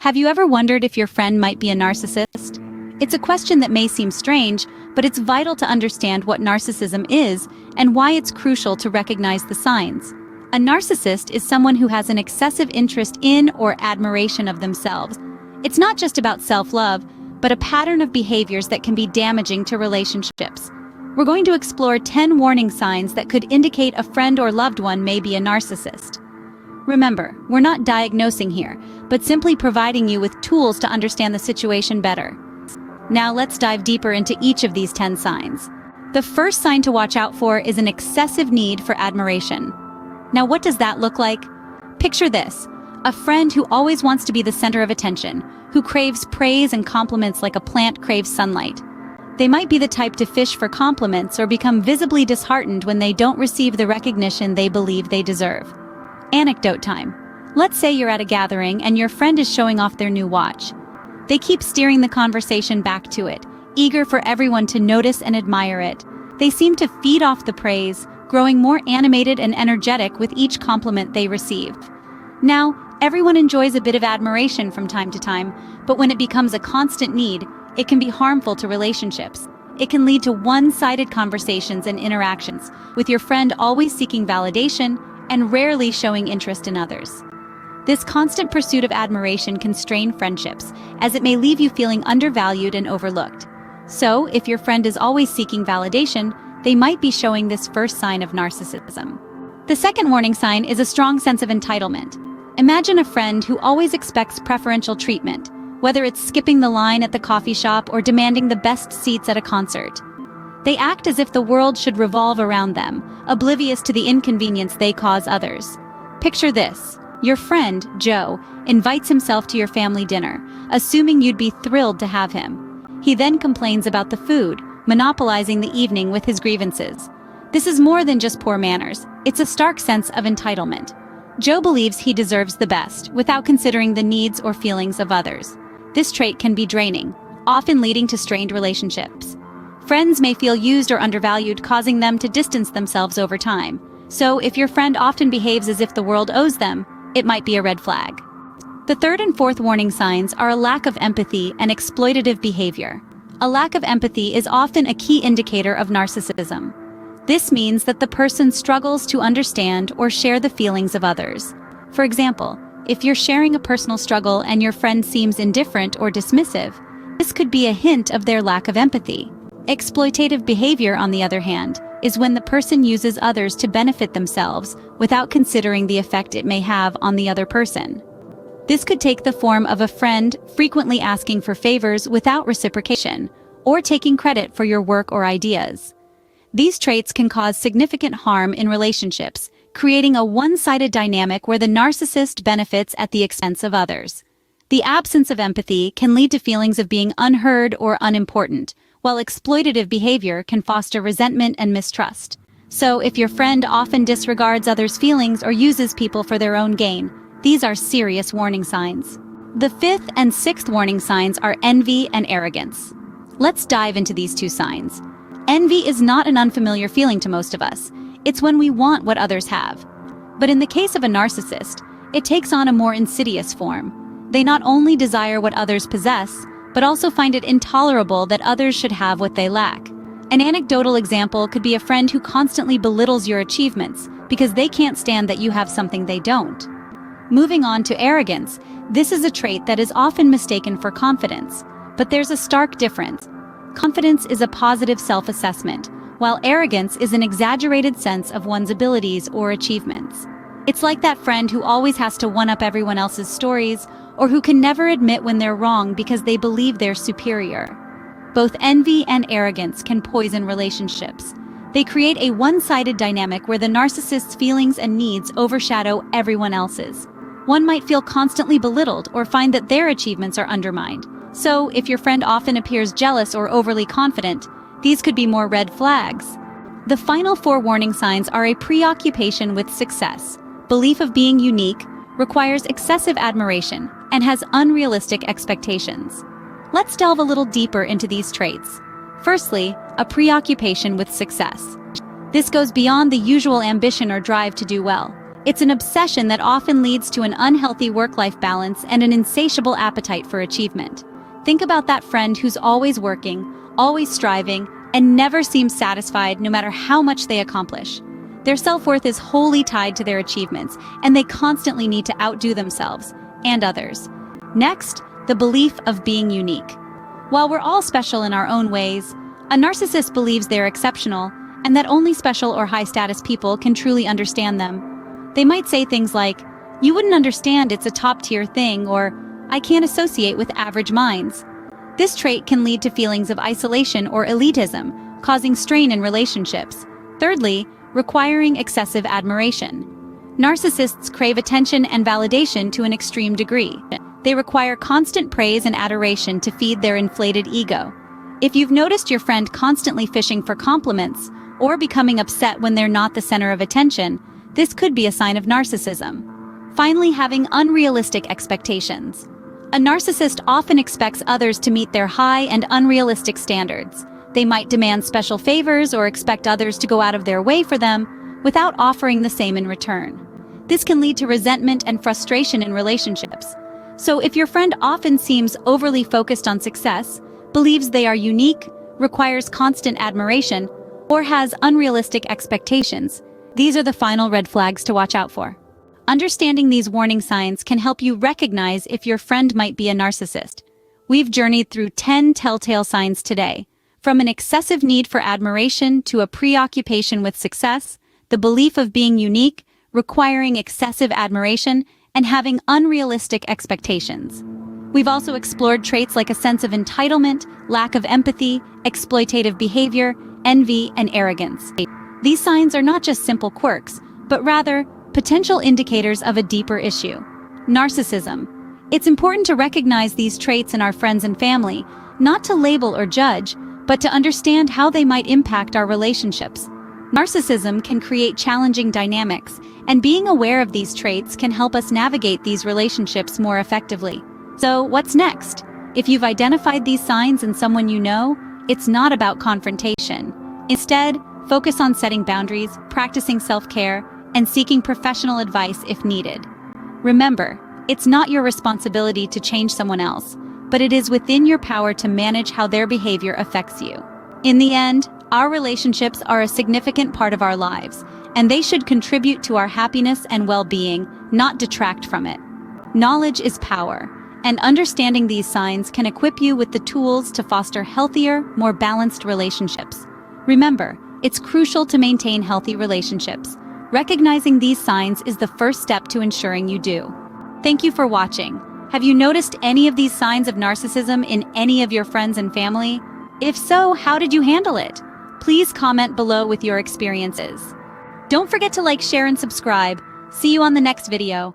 Have you ever wondered if your friend might be a narcissist? It's a question that may seem strange, but it's vital to understand what narcissism is and why it's crucial to recognize the signs. A narcissist is someone who has an excessive interest in or admiration of themselves. It's not just about self-love, but a pattern of behaviors that can be damaging to relationships. We're going to explore 10 warning signs that could indicate a friend or loved one may be a narcissist. Remember, we're not diagnosing here, but simply providing you with tools to understand the situation better. Now let's dive deeper into each of these 10 signs. The first sign to watch out for is an excessive need for admiration. Now what does that look like? Picture this: a friend who always wants to be the center of attention, who craves praise and compliments like a plant craves sunlight. They might be the type to fish for compliments or become visibly disheartened when they don't receive the recognition they believe they deserve. Anecdote time. Let's say you're at a gathering and your friend is showing off their new watch. They keep steering the conversation back to it, eager for everyone to notice and admire it. They seem to feed off the praise, growing more animated and energetic with each compliment they receive. Now, everyone enjoys a bit of admiration from time to time, but when it becomes a constant need, it can be harmful to relationships. It can lead to one-sided conversations and interactions, with your friend always seeking validation and rarely showing interest in others. This constant pursuit of admiration can strain friendships, as it may leave you feeling undervalued and overlooked. So, if your friend is always seeking validation, they might be showing this first sign of narcissism. The second warning sign is a strong sense of entitlement. Imagine a friend who always expects preferential treatment, whether it's skipping the line at the coffee shop or demanding the best seats at a concert. They act as if the world should revolve around them, oblivious to the inconvenience they cause others. Picture this: your friend, Joe, invites himself to your family dinner, assuming you'd be thrilled to have him. He then complains about the food, monopolizing the evening with his grievances. This is more than just poor manners, it's a stark sense of entitlement. Joe believes he deserves the best, without considering the needs or feelings of others. This trait can be draining, often leading to strained relationships. Friends may feel used or undervalued, causing them to distance themselves over time. So, if your friend often behaves as if the world owes them, it might be a red flag. The third and fourth warning signs are a lack of empathy and exploitative behavior. A lack of empathy is often a key indicator of narcissism. This means that the person struggles to understand or share the feelings of others. For example, if you're sharing a personal struggle and your friend seems indifferent or dismissive, this could be a hint of their lack of empathy. Exploitative behavior, on the other hand, is when the person uses others to benefit themselves without considering the effect it may have on the other person. This could take the form of a friend frequently asking for favors without reciprocation, or taking credit for your work or ideas. These traits can cause significant harm in relationships, creating a one-sided dynamic where the narcissist benefits at the expense of others. The absence of empathy can lead to feelings of being unheard or unimportant, while exploitative behavior can foster resentment and mistrust. So, if your friend often disregards others' feelings or uses people for their own gain, these are serious warning signs. The fifth and sixth warning signs are envy and arrogance. Let's dive into these two signs. Envy is not an unfamiliar feeling to most of us. It's when we want what others have. But in the case of a narcissist, it takes on a more insidious form. They not only desire what others possess, but also find it intolerable that others should have what they lack. An anecdotal example could be a friend who constantly belittles your achievements because they can't stand that you have something they don't. Moving on to arrogance, this is a trait that is often mistaken for confidence, but there's a stark difference. Confidence is a positive self-assessment, while arrogance is an exaggerated sense of one's abilities or achievements. It's like that friend who always has to one-up everyone else's stories, or who can never admit when they're wrong because they believe they're superior. Both envy and arrogance can poison relationships. They create a one-sided dynamic where the narcissist's feelings and needs overshadow everyone else's. One might feel constantly belittled or find that their achievements are undermined. So, if your friend often appears jealous or overly confident, these could be more red flags. The final four warning signs are a preoccupation with success, belief of being unique, requires excessive admiration, and has unrealistic expectations. Let's delve a little deeper into these traits. Firstly, a preoccupation with success. This goes beyond the usual ambition or drive to do well. It's an obsession that often leads to an unhealthy work-life balance and an insatiable appetite for achievement. Think about that friend who's always working, always striving, and never seems satisfied no matter how much they accomplish. Their self-worth is wholly tied to their achievements, and they constantly need to outdo themselves and others. Next, the belief of being unique. While we're all special in our own ways, a narcissist believes they're exceptional and that only special or high-status people can truly understand them. They might say things like, "You wouldn't understand, it's a top-tier thing," or "I can't associate with average minds." This trait can lead to feelings of isolation or elitism, causing strain in relationships. Thirdly, requiring excessive admiration. Narcissists crave attention and validation to an extreme degree. They require constant praise and adoration to feed their inflated ego. If you've noticed your friend constantly fishing for compliments or becoming upset when they're not the center of attention, this could be a sign of narcissism. Finally, having unrealistic expectations. A narcissist often expects others to meet their high and unrealistic standards. They might demand special favors or expect others to go out of their way for them without offering the same in return. This can lead to resentment and frustration in relationships. So if your friend often seems overly focused on success, believes they are unique, requires constant admiration, or has unrealistic expectations, these are the final red flags to watch out for. Understanding these warning signs can help you recognize if your friend might be a narcissist. We've journeyed through 10 telltale signs today, from an excessive need for admiration to a preoccupation with success, the belief of being unique, requiring excessive admiration, and having unrealistic expectations. We've also explored traits like a sense of entitlement, lack of empathy, exploitative behavior, envy, and arrogance. These signs are not just simple quirks, but rather potential indicators of a deeper issue: narcissism. It's important to recognize these traits in our friends and family, not to label or judge, but to understand how they might impact our relationships. Narcissism can create challenging dynamics, and being aware of these traits can help us navigate these relationships more effectively. So, what's next? If you've identified these signs in someone you know, it's not about confrontation. Instead, focus on setting boundaries, practicing self-care, and seeking professional advice if needed. Remember, it's not your responsibility to change someone else, but it is within your power to manage how their behavior affects you. In the end, our relationships are a significant part of our lives, and they should contribute to our happiness and well-being, not detract from it. Knowledge is power, and understanding these signs can equip you with the tools to foster healthier, more balanced relationships. Remember, it's crucial to maintain healthy relationships. Recognizing these signs is the first step to ensuring you do. Thank you for watching. Have you noticed any of these signs of narcissism in any of your friends and family? If so, how did you handle it? Please comment below with your experiences. Don't forget to like, share, and subscribe. See you on the next video.